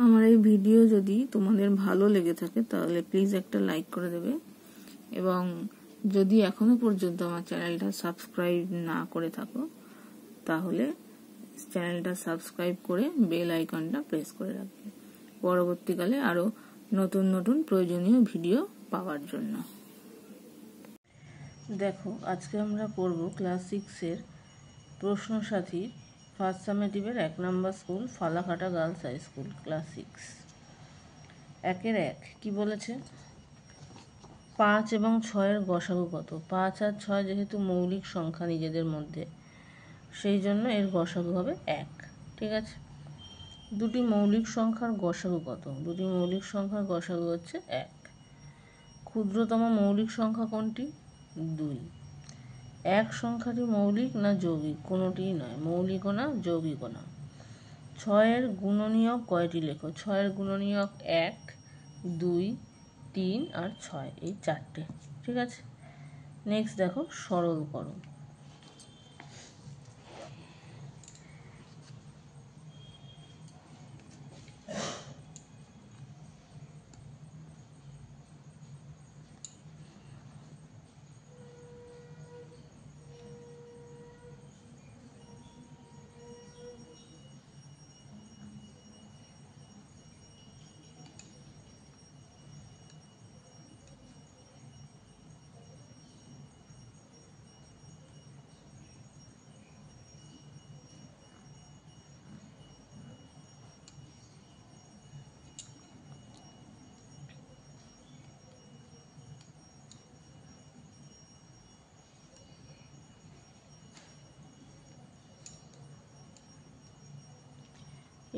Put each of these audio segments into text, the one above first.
আমার এই ভিডিও যদি তোমাদের ভালো লেগে থাকে তাহলে প্লিজ একটা লাইক করে দেবে, এবং যদি এখনো পর্যন্ত আমার চ্যানেলটা সাবস্ক্রাইব না করে থাকো তাহলে চ্যানেলটা সাবস্ক্রাইব করে বেল আইকনটা প্রেস করে রাখবে পরবর্তীকালে আরো নতুন নতুন প্রয়োজনীয় ভিডিও পাওয়ার জন্য। দেখো, আজকে আমরা পড়ব ক্লাস 6-এর প্রশ্ন সাথী ফার্স্ট সামেটিভের 1 number school Falakata girls high school class 6 1-এর 1 কি বলেছে? 5 এবং 6-এর গসাগু কত? 5 আর 6 যেহেতু মৌলিক সংখ্যা নিজেদের মধ্যে, সেই জন্য এর গসাগু হবে 1। ঠিক আছে, দুটি মৌলিক সংখ্যার গসাগু কত? দুটি মৌলিক সংখ্যার গসাগু হচ্ছে 1। ক্ষুদ্রতম মৌলিক সংখ্যা কোনটি? 2। 1 সংখ্যাটি মৌলিক না যৌগিক? কোনোটিই নয়, মৌলিকও না যৌগিকও না। 6-এর গুণনীয়ক কয়টি লেখো? 6-এর গুণনীয়ক 1, 2, 3 আর 6, এই 4টে। ঠিক আছে, নেক্সট দেখো, সরল করো।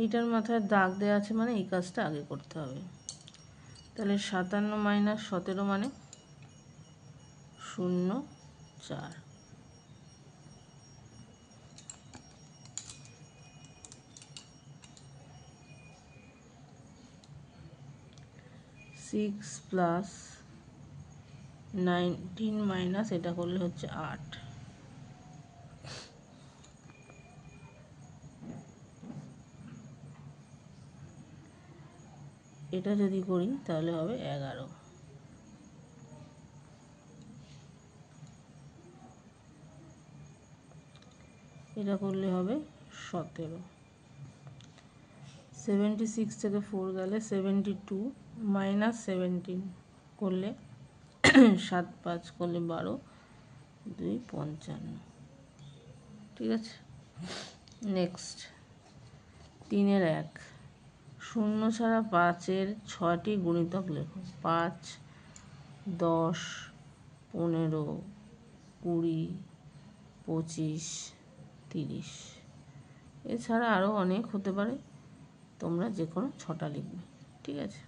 এইটার মাথায় দাগ দেওয়া আছে মানে এই কাজটা আগে করতে হবে। তাহলে 57 মাইনাস 17 মানে 0, 4। সিক্স প্লাস 19 মাইনাস এটা করলে হচ্ছে 8। এটা যদি করি তাহলে হবে 11। এটা করলে হবে 17। 76 থেকে 4 গেলে 72 মাইনাস 17 করলে 7 5 করলে 12, 2 55। ঠিক আছে, নেক্সট 3-এর 1 শূন্য ছাড়া 5-এর 6টি গুণিতক লেখো। 5, 10, 15, 20, 25, 30। এছাড়া আরও অনেক হতে পারে, তোমরা যে কোনো 6টা লিখবে। ঠিক আছে,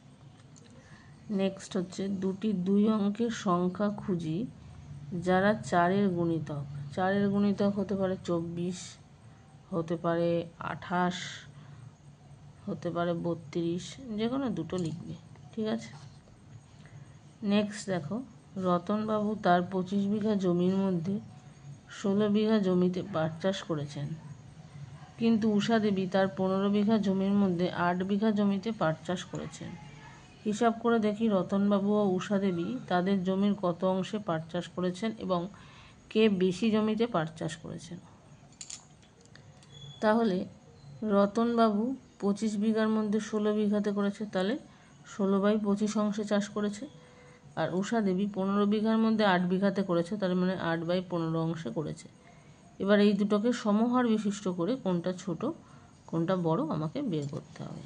নেক্সট হচ্ছে দুটি 2 অঙ্কের সংখ্যা খুঁজি যারা 4-এর গুণিতক। 4-এর গুণিতক হতে পারে 24, হতে পারে 28, হতে পারে 32, যে কোনো দুটো লিখবে। ঠিক আছে, নেক্সট দেখো, রতনবাবু তার 25 বিঘা জমির মধ্যে 16 বিঘা জমিতে পাট চাষ করেছেন, কিন্তু উষা দেবী তার 15 বিঘা জমির মধ্যে 8 বিঘা জমিতে পাট চাষ করেছেন। হিসাব করে দেখি রতনবাবু ও উষা দেবী তাদের জমির কত অংশে পাট চাষ করেছেন এবং কে বেশি জমিতে পাট চাষ করেছেন। তাহলে রতনবাবু 25 বিঘার মধ্যে 16 বিঘাতে করেছে, তাহলে 16/25 অংশে চাষ করেছে। আর উষা দেবী 15 বিঘার মধ্যে 8 বিঘাতে করেছে, তার মানে 8/15 অংশে করেছে। এবার এই দুটোকে সমহার বিশিষ্ট করে কোনটা ছোট কোনটা বড় আমাকে বের করতে হবে।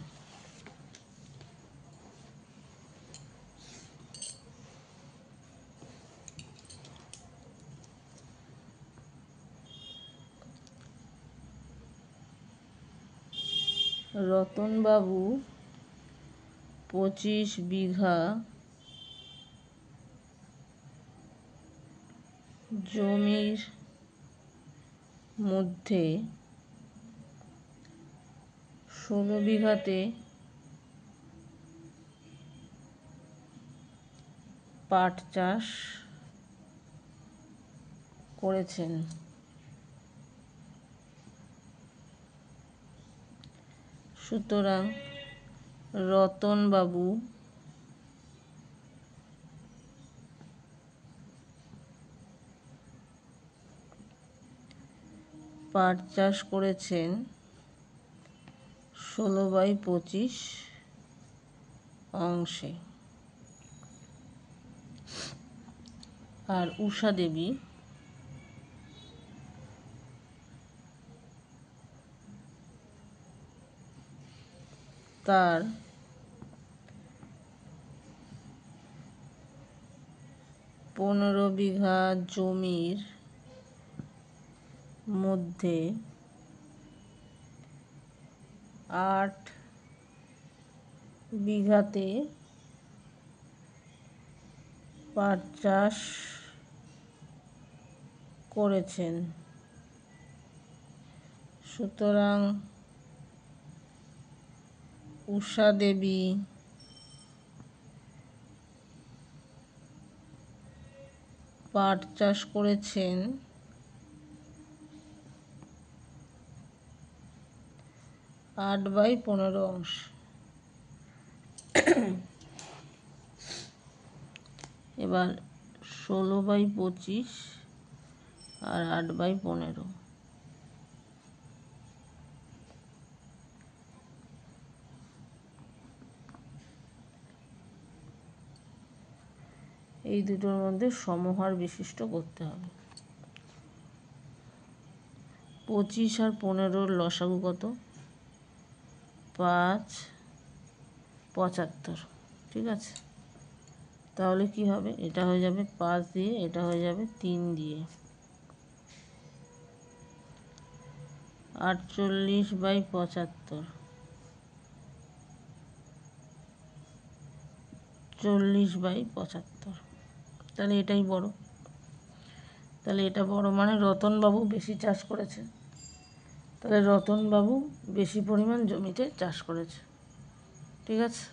রতনবাবু 25 বিঘা জমির মধ্যে 16 বিঘাতে পাট চাষ করেছেন। সুতরাং রতনবাবু পাট চাষ করেছেন 16/25 অংশে। আর উষা দেবী তার 15 বিঘা জমির মধ্যে 8 বিঘাতে পাট চাষ করেছেন। সুতরাং উষা দেবী পাট চাষ করেছেন 8/15 অংশ। এবার 16/25 আর 8/15। এই দুটোর মধ্যে সমহার বিশিষ্ট করতে হবে। 25 আর 15 লসাগু কত? 5 75। ঠিক আছে, তাহলে কি হবে? এটা হয়ে যাবে 5 দিয়ে, এটা হয়ে যাবে 3 দিয়ে। 48/75 40/75। তাহলে এটাই বড়। তাহলে এটা বড় মানে রতনবাবু বেশি চাষ করেছে। তাহলে রতনবাবু বেশি পরিমাণ জমিতে চাষ করেছে। ঠিক আছে।